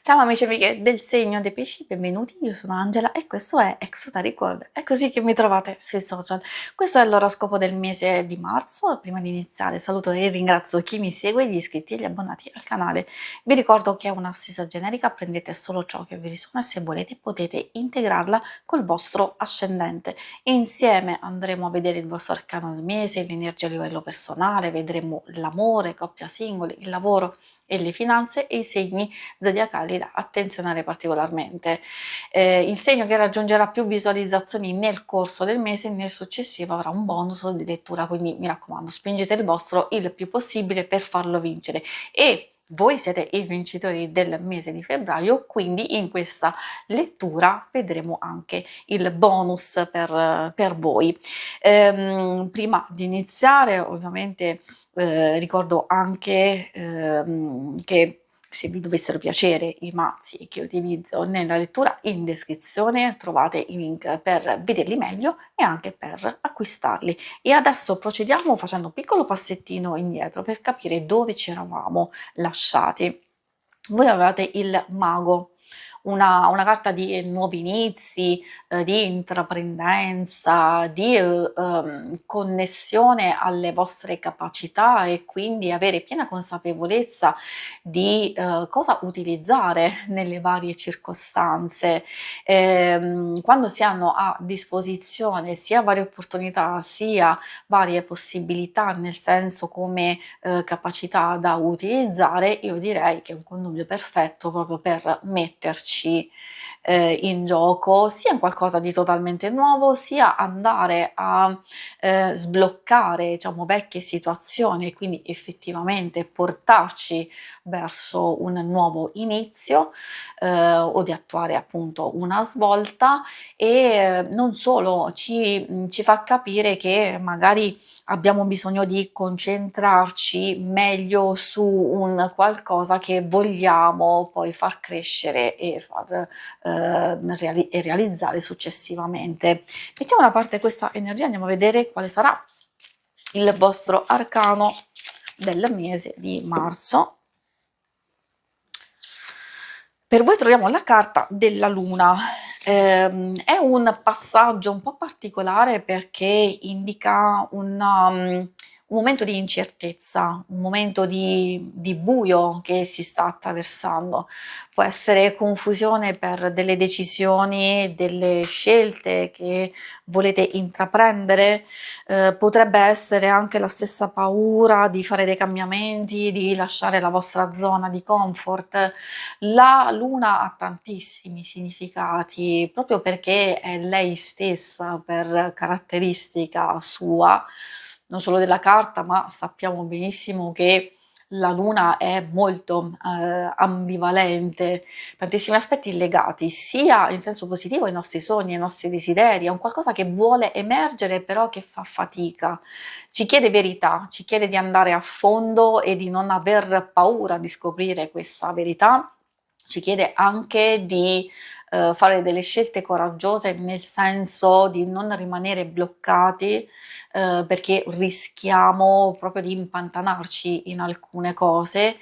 Ciao amici e amiche del segno dei pesci, benvenuti, io sono Angela e questo è Exota Record, è così che mi trovate sui social. Questo è l'oroscopo del mese di marzo. Prima di iniziare saluto e ringrazio chi mi segue, gli iscritti e gli abbonati al canale. Vi ricordo che è un'assisa generica, prendete solo ciò che vi risuona e se volete potete integrarla col vostro ascendente. Insieme andremo a vedere il vostro arcano del mese, l'energia a livello personale, vedremo l'amore, coppia singoli, il lavoro e le finanze e i segni zodiacali da attenzionare particolarmente. Il segno che raggiungerà più visualizzazioni nel corso del mese e nel successivo avrà un bonus di lettura, quindi mi raccomando, spingete il vostro il più possibile per farlo vincere. E voi siete i vincitori del mese di febbraio, quindi in questa lettura vedremo anche il bonus per voi. Prima di iniziare, ovviamente, ricordo anche che se vi dovessero piacere i mazzi che utilizzo nella lettura, in descrizione trovate i link per vederli meglio e anche per acquistarli. E adesso procediamo facendo un piccolo passettino indietro per capire dove ci eravamo lasciati. Voi avevate il mago, una carta di nuovi inizi, di intraprendenza, di connessione alle vostre capacità e quindi avere piena consapevolezza di cosa utilizzare nelle varie circostanze. Quando si hanno a disposizione sia varie opportunità, sia varie possibilità, nel senso come capacità da utilizzare, io direi che è un connubio perfetto proprio per metterci in gioco, sia in qualcosa di totalmente nuovo, sia andare a sbloccare, diciamo, vecchie situazioni e quindi effettivamente portarci verso un nuovo inizio o di attuare appunto una svolta e non solo ci fa capire che magari abbiamo bisogno di concentrarci meglio su un qualcosa che vogliamo poi far crescere e far realizzare successivamente. Mettiamo da parte questa energia, andiamo a vedere quale sarà il vostro arcano del mese di marzo. Per voi troviamo la carta della luna. È un passaggio un po' particolare perché indica un momento di incertezza, un momento di buio che si sta attraversando. Può essere confusione per delle decisioni, delle scelte che volete intraprendere, potrebbe essere anche la stessa paura di fare dei cambiamenti, di lasciare la vostra zona di comfort. La luna ha tantissimi significati, proprio perché è lei stessa per caratteristica sua, non solo della carta, ma sappiamo benissimo che la luna è molto ambivalente, tantissimi aspetti legati sia in senso positivo ai nostri sogni, ai nostri desideri, a un qualcosa che vuole emergere però che fa fatica. Ci chiede verità, ci chiede di andare a fondo e di non aver paura di scoprire questa verità. Ci chiede anche di fare delle scelte coraggiose, nel senso di non rimanere bloccati, perché rischiamo proprio di impantanarci in alcune cose.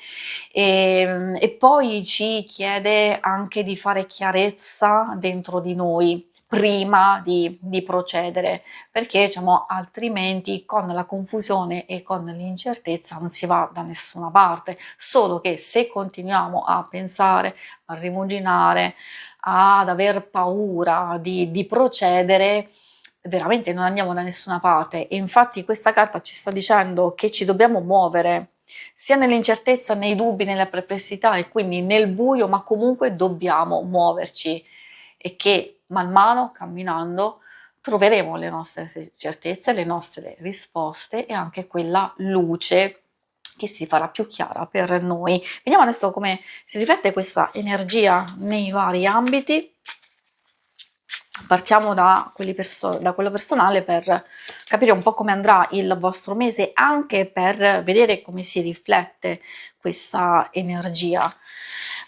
E poi ci chiede anche di fare chiarezza dentro di noi prima di procedere, perché diciamo altrimenti con la confusione e con l'incertezza non si va da nessuna parte, solo che se continuiamo a pensare, a rimuginare, ad aver paura di procedere, veramente non andiamo da nessuna parte. E infatti questa carta ci sta dicendo che ci dobbiamo muovere sia nell'incertezza, nei dubbi, nella perplessità e quindi nel buio, ma comunque dobbiamo muoverci e che man mano camminando troveremo le nostre certezze, le nostre risposte e anche quella luce che si farà più chiara per noi. Vediamo adesso come si riflette questa energia nei vari ambiti. Partiamo da quello personale per capire un po' come andrà il vostro mese, anche per vedere come si riflette questa energia.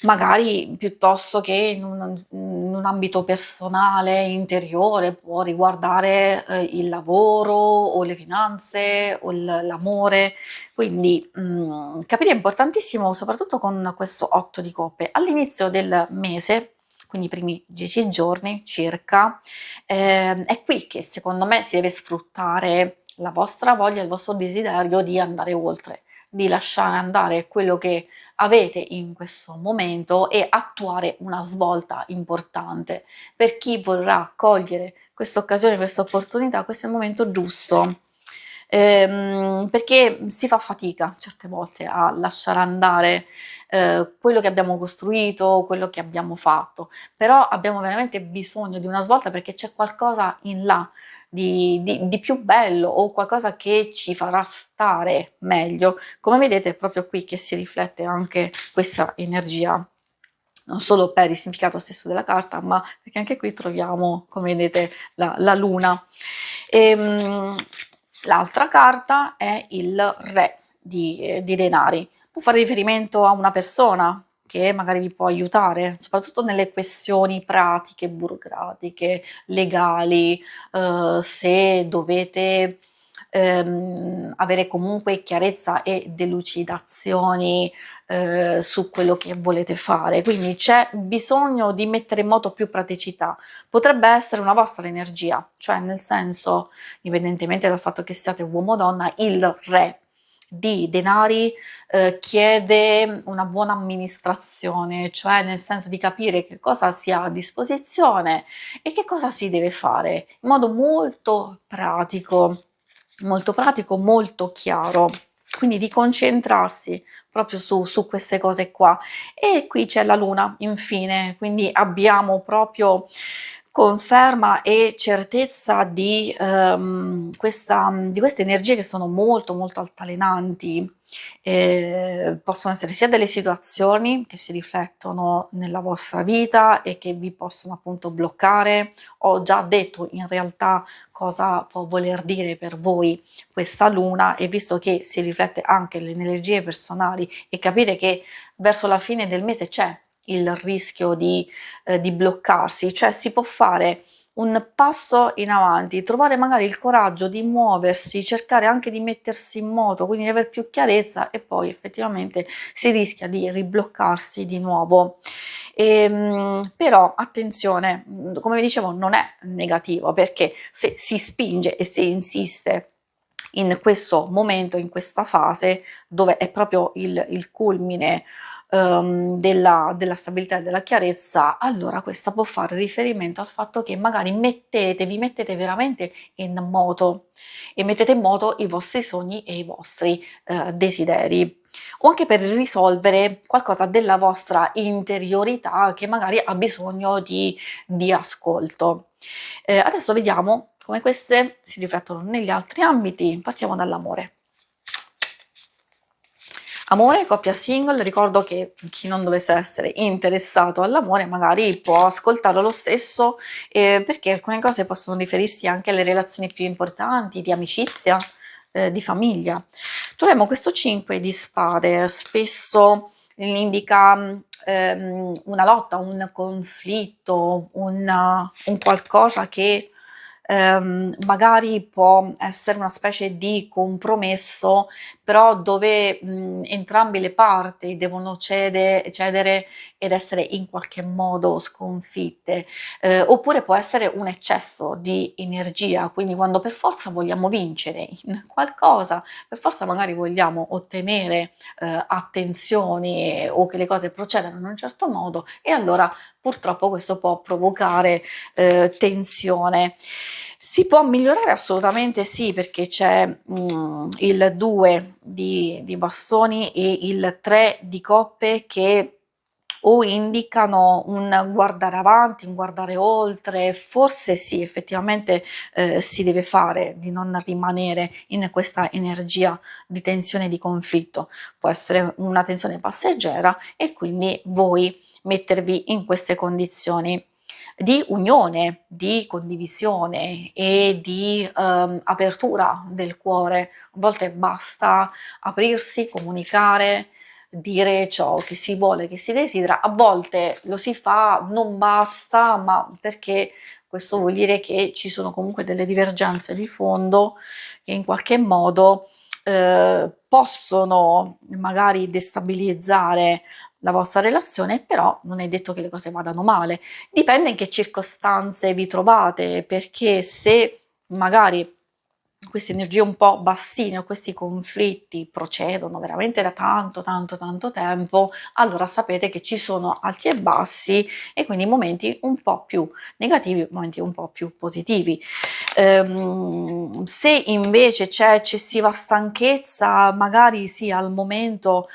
magari piuttosto che in un ambito personale, interiore, può riguardare, il lavoro o le finanze o l'amore. Quindi, capire è importantissimo soprattutto con questo 8 di coppe. All'inizio del mese, quindi i primi 10 giorni circa, è qui che secondo me si deve sfruttare la vostra voglia, il vostro desiderio di andare oltre, di lasciare andare quello che avete in questo momento e attuare una svolta importante. Per chi vorrà cogliere questa occasione, questa opportunità, questo è il momento giusto. Perché si fa fatica certe volte a lasciare andare, quello che abbiamo costruito, quello che abbiamo fatto, però abbiamo veramente bisogno di una svolta perché c'è qualcosa in là di più bello o qualcosa che ci farà stare meglio. Come vedete è proprio qui che si riflette anche questa energia, non solo per il significato stesso della carta, ma perché anche qui troviamo, come vedete, la luna. Ehm, L'altra carta è il re di denari. Può fare riferimento a una persona che magari vi può aiutare, soprattutto nelle questioni pratiche, burocratiche, legali, se dovete avere comunque chiarezza e delucidazioni su quello che volete fare. Quindi c'è bisogno di mettere in moto più praticità. Potrebbe essere una vostra energia, cioè nel senso, indipendentemente dal fatto che siate uomo o donna, il re di denari chiede una buona amministrazione, cioè nel senso di capire che cosa si ha a disposizione e che cosa si deve fare in modo molto pratico, molto chiaro. Quindi di concentrarsi proprio su queste cose qua. E qui c'è la luna, infine, quindi abbiamo proprio conferma e certezza di queste energie che sono molto, molto altalenanti. Possono essere sia delle situazioni che si riflettono nella vostra vita e che vi possono appunto bloccare. Ho già detto in realtà cosa può voler dire per voi questa luna e visto che si riflette anche nelle energie personali e capire che verso la fine del mese c'è il rischio di bloccarsi, cioè si può fare un passo in avanti, trovare magari il coraggio di muoversi, cercare anche di mettersi in moto, quindi di aver più chiarezza e poi effettivamente si rischia di ribloccarsi di nuovo. Però attenzione, come vi dicevo non è negativo perché se si spinge e si insiste in questo momento, in questa fase dove è proprio il culmine della stabilità e della chiarezza, allora questa può fare riferimento al fatto che magari vi mettete veramente in moto e mettete in moto i vostri sogni e i vostri desideri o anche per risolvere qualcosa della vostra interiorità che magari ha bisogno di ascolto. Adesso vediamo come queste si riflettono negli altri ambiti. Partiamo dall'amore. Amore, coppia single, ricordo che chi non dovesse essere interessato all'amore magari può ascoltarlo lo stesso, perché alcune cose possono riferirsi anche alle relazioni più importanti, di amicizia, di famiglia. Troviamo questo 5 di spade, spesso indica una lotta, un conflitto, un qualcosa che magari può essere una specie di compromesso, però dove entrambe le parti devono cedere ed essere in qualche modo sconfitte, oppure può essere un eccesso di energia, quindi quando per forza vogliamo vincere in qualcosa, per forza magari vogliamo ottenere attenzioni o che le cose procedano in un certo modo e allora purtroppo questo può provocare tensione. Si può migliorare? Assolutamente sì, perché c'è il 2 di bastoni e il 3 di coppe che o indicano un guardare avanti, un guardare oltre, forse sì, effettivamente si deve fare di non rimanere in questa energia di tensione e di conflitto. Può essere una tensione passeggera e quindi voi mettervi in queste condizioni di unione, di condivisione e di apertura del cuore. A volte basta aprirsi, comunicare, dire ciò che si vuole, che si desidera. A volte lo si fa, non basta, ma perché questo vuol dire che ci sono comunque delle divergenze di fondo che in qualche modo possono magari destabilizzare la vostra relazione, però non è detto che le cose vadano male. Dipende in che circostanze vi trovate, perché se magari queste energie un po' bassine o questi conflitti procedono veramente da tanto, tanto, tanto tempo, allora sapete che ci sono alti e bassi e quindi momenti un po' più negativi, momenti un po' più positivi. Se invece c'è eccessiva stanchezza, magari sì, al momento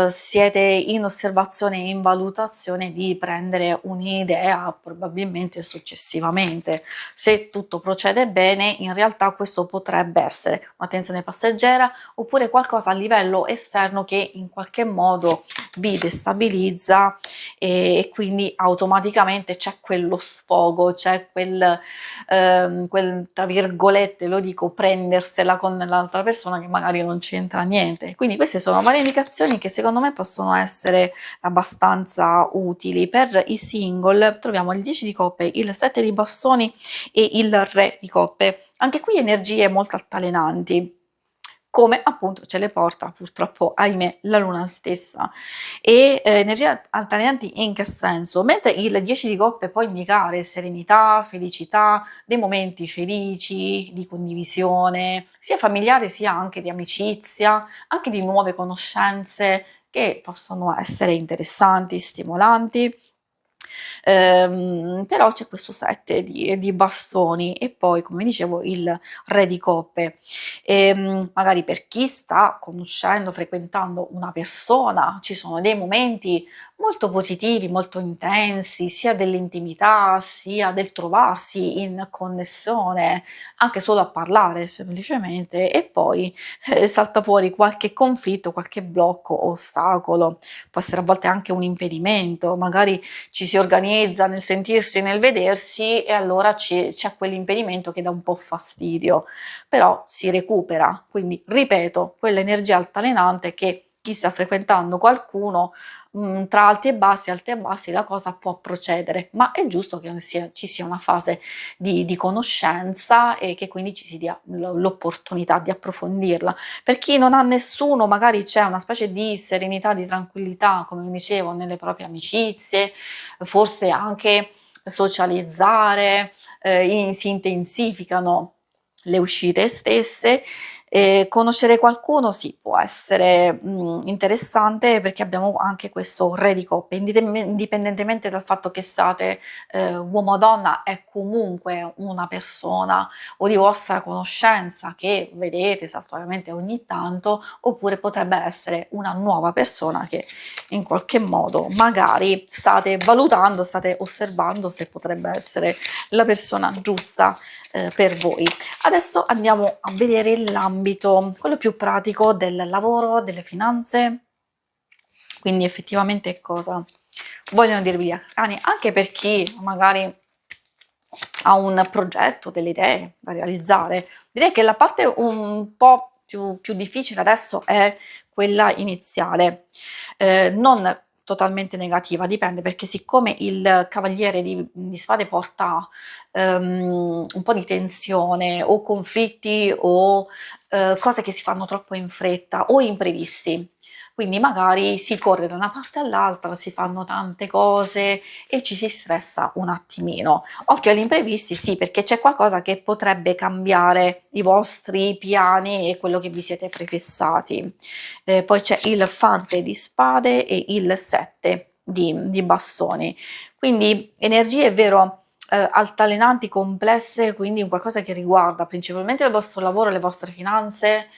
siete in osservazione e in valutazione di prendere un'idea probabilmente successivamente. Se tutto procede bene, in realtà questo potrebbe essere una tensione passeggera oppure qualcosa a livello esterno che in qualche modo vi destabilizza e quindi automaticamente c'è quello sfogo, c'è quel tra virgolette, lo dico, prendersela con l'altra persona che magari non c'entra niente. Quindi queste sono varie indicazioni che secondo me possono essere abbastanza utili. Per i single troviamo il 10 di coppe, il 7 di bastoni e il re di coppe. Anche qui energie molto altalenanti, come appunto ce le porta purtroppo, ahimè, la luna stessa. E energie altalenanti in che senso? Mentre il 10 di coppe può indicare serenità, felicità, dei momenti felici, di condivisione, sia familiare sia anche di amicizia, anche di nuove conoscenze che possono essere interessanti, stimolanti. Però c'è questo 7 di bastoni e poi, come dicevo, il re di coppe. Magari per chi sta conoscendo, frequentando una persona, ci sono dei momenti molto positivi, molto intensi, sia dell'intimità, sia del trovarsi in connessione, anche solo a parlare semplicemente, e poi salta fuori qualche conflitto, qualche blocco o ostacolo. Può essere a volte anche un impedimento, magari ci si organizza nel sentirsi e nel vedersi e allora c'è quell'impedimento che dà un po' fastidio, però si recupera. Quindi ripeto, quell'energia altalenante che chi sta frequentando qualcuno, tra alti e bassi la cosa può procedere, ma è giusto che ci sia una fase di conoscenza e che quindi ci si dia l'opportunità di approfondirla. Per chi non ha nessuno, magari c'è una specie di serenità, di tranquillità, come dicevo, nelle proprie amicizie, forse anche socializzare, si intensificano le uscite stesse. Conoscere qualcuno sì, può essere interessante perché abbiamo anche questo re di coppe, indipendentemente dal fatto che siate uomo o donna, è comunque una persona o di vostra conoscenza che vedete saltuariamente ogni tanto, oppure potrebbe essere una nuova persona che in qualche modo magari state valutando, state osservando se potrebbe essere la persona giusta per voi. Adesso andiamo a vedere l'ambito, quello più pratico del lavoro, delle finanze, quindi effettivamente cosa vogliono dirvi gli arcani, anche per chi magari ha un progetto, delle idee da realizzare. Direi che la parte un po' più difficile adesso è quella iniziale, non totalmente negativa, dipende perché siccome il cavaliere di spade porta un po' di tensione o conflitti o cose che si fanno troppo in fretta o imprevisti. Quindi magari si corre da una parte all'altra, si fanno tante cose e ci si stressa un attimino. Occhio agli imprevisti, sì, perché c'è qualcosa che potrebbe cambiare i vostri piani e quello che vi siete prefissati. Poi c'è il fante di spade e il 7 di bastoni. Quindi energie, è vero, altalenanti, complesse, quindi un qualcosa che riguarda principalmente il vostro lavoro, le vostre finanze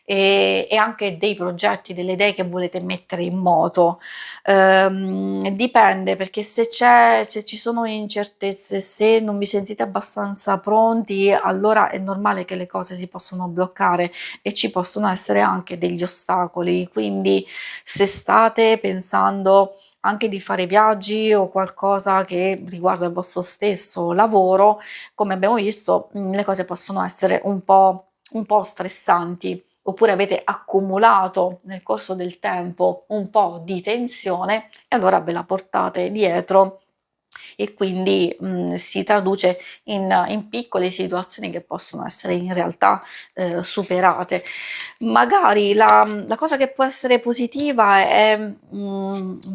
e anche dei progetti, delle idee che volete mettere in moto. Dipende perché se ci sono incertezze, se non vi sentite abbastanza pronti, allora è normale che le cose si possono bloccare e ci possono essere anche degli ostacoli. Quindi se state pensando anche di fare viaggi o qualcosa che riguarda il vostro stesso lavoro, come abbiamo visto, le cose possono essere un po' stressanti oppure avete accumulato nel corso del tempo un po' di tensione e allora ve la portate dietro e quindi, si traduce in piccole situazioni che possono essere in realtà, superate. Magari la cosa che può essere positiva è,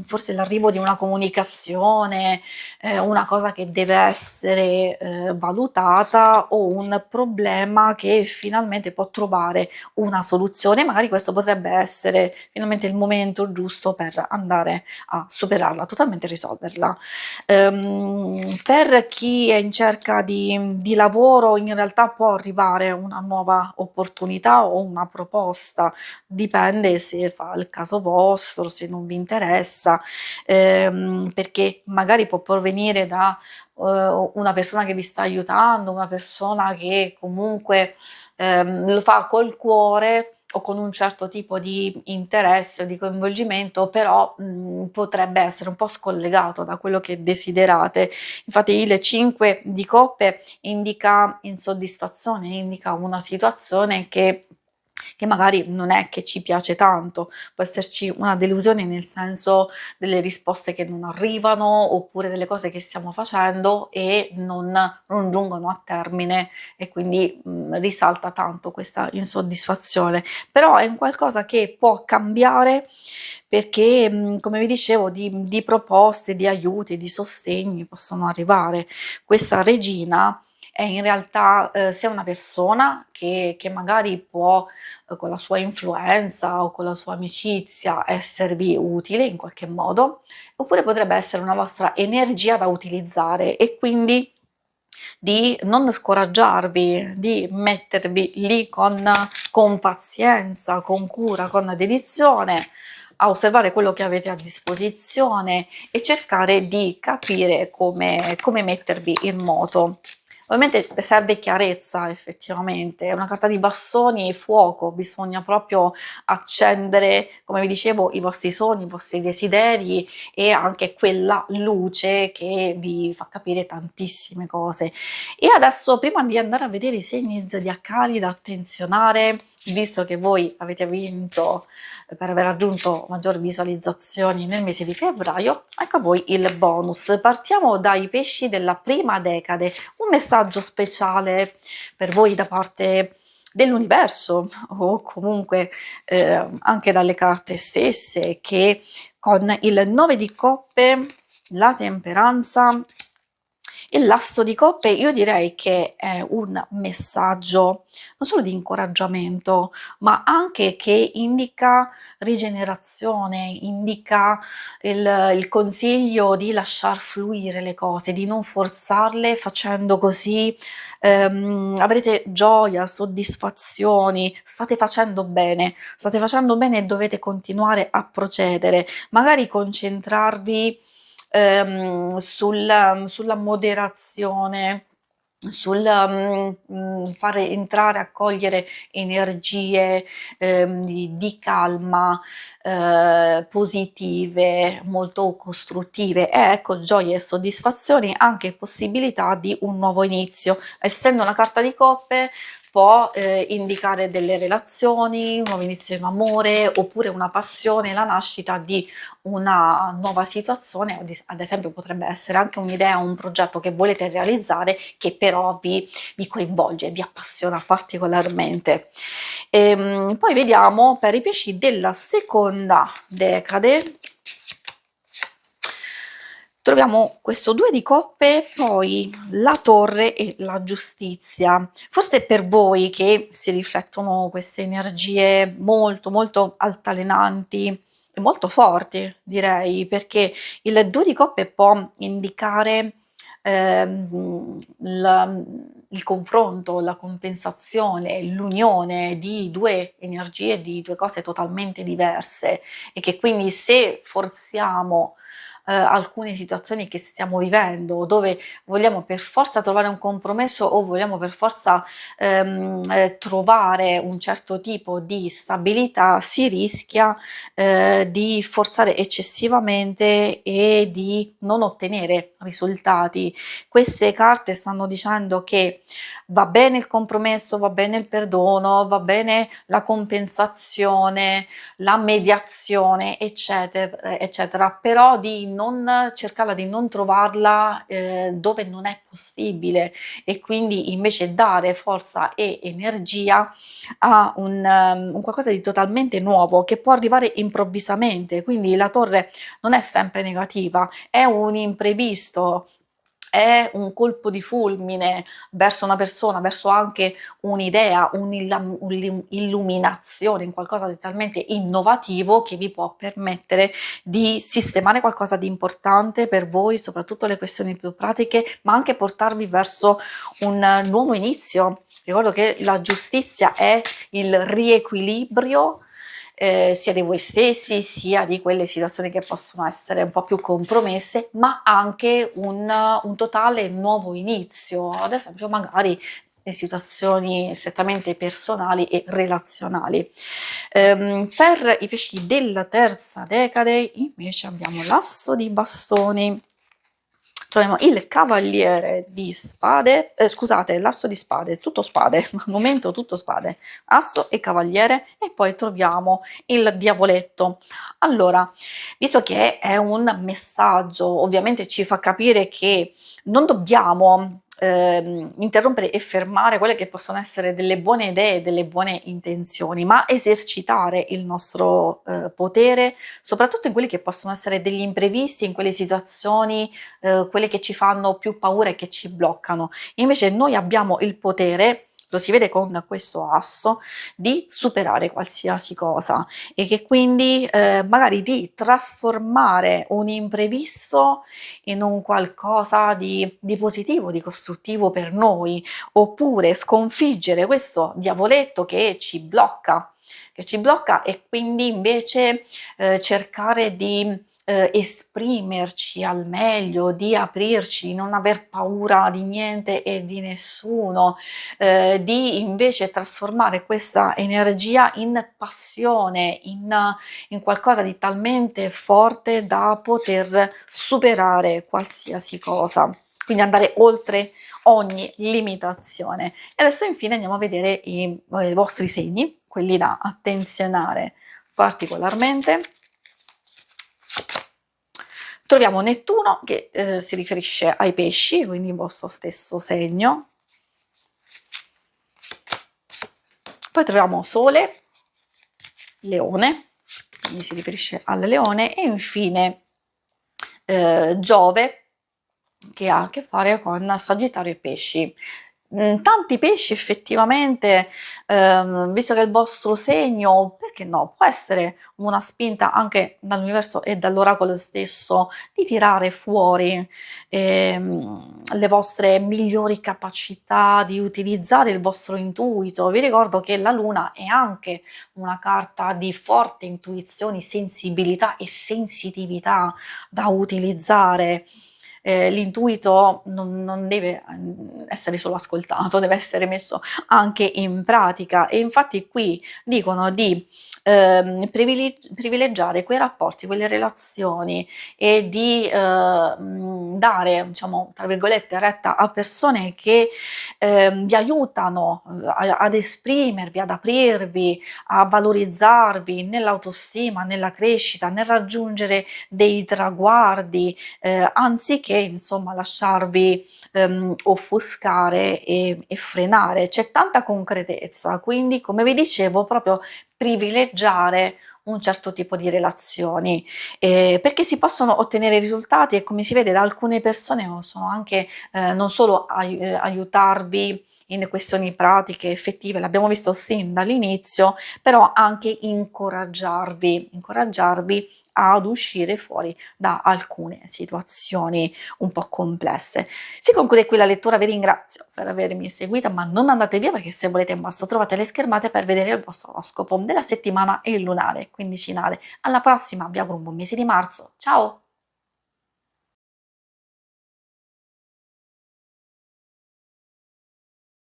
forse l'arrivo di una comunicazione, una cosa che deve essere, valutata o un problema che finalmente può trovare una soluzione. Magari questo potrebbe essere finalmente il momento giusto per andare a superarla, totalmente risolverla. Per chi è in cerca di lavoro in realtà può arrivare una nuova opportunità o una proposta, dipende se fa il caso vostro, se non vi interessa, perché magari può provenire da, una persona che vi sta aiutando, una persona che comunque, lo fa col cuore o con un certo tipo di interesse o di coinvolgimento, però, potrebbe essere un po' scollegato da quello che desiderate. Infatti il 5 di coppe indica insoddisfazione, indica una situazione che magari non è che ci piace tanto, può esserci una delusione nel senso delle risposte che non arrivano, oppure delle cose che stiamo facendo e non giungono a termine e quindi, risalta tanto questa insoddisfazione. Però è un qualcosa che può cambiare perché, come vi dicevo di proposte, di aiuti, di sostegni possono arrivare. Questa regina è in realtà, sia una persona che magari può, con la sua influenza o con la sua amicizia esservi utile in qualche modo, oppure potrebbe essere una vostra energia da utilizzare e quindi di non scoraggiarvi, di mettervi lì con pazienza, con cura, con dedizione a osservare quello che avete a disposizione e cercare di capire come mettervi in moto. Ovviamente serve chiarezza effettivamente, è una carta di bastoni e fuoco, bisogna proprio accendere, come vi dicevo, i vostri sogni, i vostri desideri e anche quella luce che vi fa capire tantissime cose. E adesso, prima di andare a vedere i segni zodiacali da attenzionare, visto che voi avete vinto per aver raggiunto maggior visualizzazioni nel mese di febbraio, ecco a voi il bonus. Partiamo dai pesci della prima decade, un messaggio speciale per voi da parte dell'universo o comunque anche dalle carte stesse che con il 9 di coppe, la temperanza e l'asso di coppe io direi che è un messaggio non solo di incoraggiamento, ma anche che indica rigenerazione, indica il consiglio di lasciar fluire le cose, di non forzarle, facendo così avrete gioia, soddisfazioni, state facendo bene e dovete continuare a procedere. Magari concentrarvi sulla moderazione, fare entrare, accogliere energie, di calma, positive, molto costruttive e ecco gioie e soddisfazioni, anche possibilità di un nuovo inizio. Essendo una carta di coppe può, indicare delle relazioni, un nuovo inizio in amore, oppure una passione, la nascita di una nuova situazione, ad esempio potrebbe essere anche un'idea, un progetto che volete realizzare che però vi coinvolge, vi appassiona particolarmente. Poi vediamo per i pesci della seconda decade. Troviamo questo 2 di coppe, poi la torre e la giustizia. Forse per voi che si riflettono queste energie molto, molto altalenanti e molto forti direi, perché il 2 di coppe può indicare, il confronto, la compensazione, l'unione di 2 energie, di 2 cose totalmente diverse e che quindi se forziamo alcune situazioni che stiamo vivendo, dove vogliamo per forza trovare un compromesso o vogliamo per forza trovare un certo tipo di stabilità, si rischia di forzare eccessivamente e di non ottenere risultati. Queste carte stanno dicendo che va bene il compromesso, va bene il perdono, va bene la compensazione, la mediazione, eccetera, però di non cercarla, di non trovarla dove non è possibile, e quindi invece dare forza e energia a un qualcosa di totalmente nuovo che può arrivare improvvisamente. Quindi la torre non è sempre negativa, è un imprevisto, è un colpo di fulmine verso una persona, verso anche un'idea, un'illuminazione in qualcosa di talmente innovativo che vi può permettere di sistemare qualcosa di importante per voi, soprattutto le questioni più pratiche, ma anche portarvi verso un nuovo inizio. Ricordo che la giustizia è il riequilibrio sia di voi stessi, sia di quelle situazioni che possono essere un po' più compromesse, ma anche un totale nuovo inizio, ad esempio magari in situazioni strettamente personali e relazionali. Per i pesci della terza decade invece abbiamo l'asso di bastoni, troviamo il cavaliere di spade, scusate, l'asso di spade, tutto spade, al momento tutto spade, asso e cavaliere, e poi troviamo il diavoletto. Allora, visto che è un messaggio, ovviamente ci fa capire che non dobbiamo interrompere e fermare quelle che possono essere delle buone idee, delle buone intenzioni, ma esercitare il nostro potere, soprattutto in quelli che possono essere degli imprevisti, in quelle situazioni quelle che ci fanno più paura e che ci bloccano. Invece noi abbiamo il potere, lo si vede con questo asso, di superare qualsiasi cosa, e che quindi magari di trasformare un imprevisto in un qualcosa di positivo, di costruttivo per noi, oppure sconfiggere questo diavoletto che ci blocca, e quindi invece cercare di esprimerci al meglio, di aprirci, di non aver paura di niente e di nessuno, di invece trasformare questa energia in passione, in qualcosa di talmente forte da poter superare qualsiasi cosa. Quindi andare oltre ogni limitazione. E adesso infine andiamo a vedere i vostri segni, quelli da attenzionare particolarmente. Troviamo Nettuno che si riferisce ai pesci, quindi il vostro stesso segno. Poi troviamo Sole, Leone, quindi si riferisce al leone, e infine Giove, che ha a che fare con Sagittario e Pesci. Tanti pesci effettivamente, visto che è il vostro segno, perché no, può essere una spinta anche dall'universo e dall'oracolo stesso di tirare fuori le vostre migliori capacità, di utilizzare il vostro intuito. Vi ricordo che la luna è anche una carta di forte intuizione, sensibilità e sensitività da utilizzare. L'intuito non deve essere solo ascoltato, deve essere messo anche in pratica, e infatti qui dicono di privilegiare quei rapporti, quelle relazioni, e di dare, diciamo, tra virgolette, retta a persone che vi aiutano ad esprimervi, ad aprirvi, a valorizzarvi nell'autostima, nella crescita, nel raggiungere dei traguardi, anziché insomma lasciarvi offuscare e frenare. C'è tanta concretezza, quindi come vi dicevo proprio privilegiare un certo tipo di relazioni, perché si possono ottenere risultati, e come si vede da alcune persone possono anche non solo aiutarvi in questioni pratiche, effettive, l'abbiamo visto sin dall'inizio, però anche incoraggiarvi ad uscire fuori da alcune situazioni un po' complesse. Si conclude qui la lettura, vi ringrazio per avermi seguita, ma non andate via, perché se volete in basso trovate le schermate per vedere il vostro oroscopo della settimana e il lunare quindicinale. Alla prossima, vi auguro un buon mese di marzo, ciao!